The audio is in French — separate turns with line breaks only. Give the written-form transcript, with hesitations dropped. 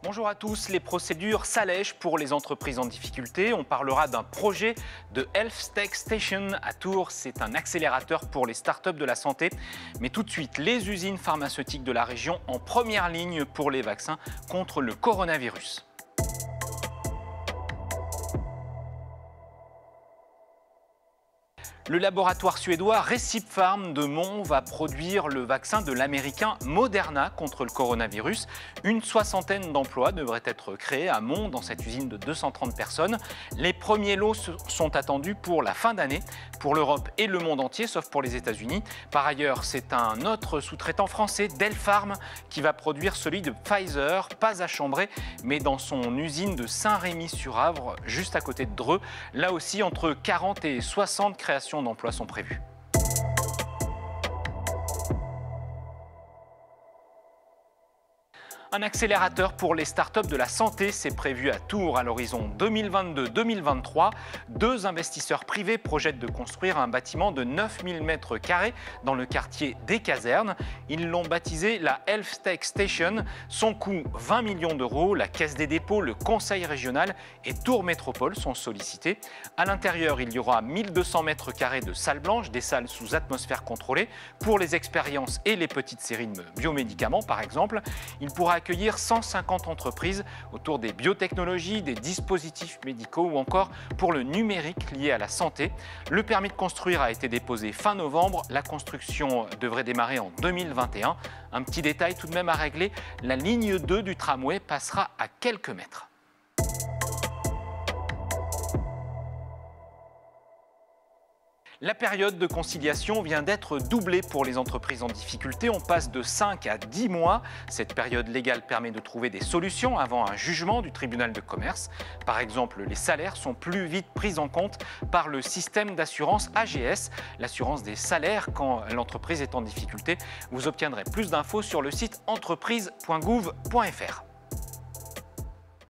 Bonjour à tous, les procédures s'allègent pour les entreprises en difficulté. On parlera d'un projet de Health Tech Station à Tours. C'est un accélérateur pour les startups de la santé. Mais tout de suite, les usines pharmaceutiques de la région en première ligne pour les vaccins contre le coronavirus. Le laboratoire suédois Recipharm de Mont va produire le vaccin de l'américain Moderna contre le coronavirus. Une soixantaine d'emplois devraient être créés à Mont dans cette usine de 230 personnes. Les premiers lots sont attendus pour la fin d'année pour l'Europe et le monde entier, sauf pour les États-Unis. Par ailleurs, c'est un autre sous-traitant français, Delpharm, qui va produire celui de Pfizer, pas à Chambray, mais dans son usine de Saint-Rémy-sur-Avre, juste à côté de Dreux. Là aussi, entre 40 et 60 créations d'emplois sont prévues. Un accélérateur pour les startups de la santé, c'est prévu à Tours à l'horizon 2022-2023. Deux investisseurs privés projettent de construire un bâtiment de 9000 m² dans le quartier des Casernes. Ils l'ont baptisé la Health Tech Station. Son coût 20 millions d'euros. La Caisse des dépôts, le Conseil régional et Tours Métropole sont sollicités. À l'intérieur, il y aura 1200 m² de salles blanches, des salles sous atmosphère contrôlée pour les expériences et les petites séries de biomédicaments par exemple. Il pourra accueillir 150 entreprises autour des biotechnologies, des dispositifs médicaux ou encore pour le numérique lié à la santé. Le permis de construire a été déposé fin novembre. La construction devrait démarrer en 2021. Un petit détail tout de même à régler, la ligne 2 du tramway passera à quelques mètres. La période de conciliation vient d'être doublée pour les entreprises en difficulté. On passe de 5 à 10 mois. Cette période légale permet de trouver des solutions avant un jugement du tribunal de commerce. Par exemple, les salaires sont plus vite pris en compte par le système d'assurance AGS, l'assurance des salaires quand l'entreprise est en difficulté. Vous obtiendrez plus d'infos sur le site entreprise.gouv.fr.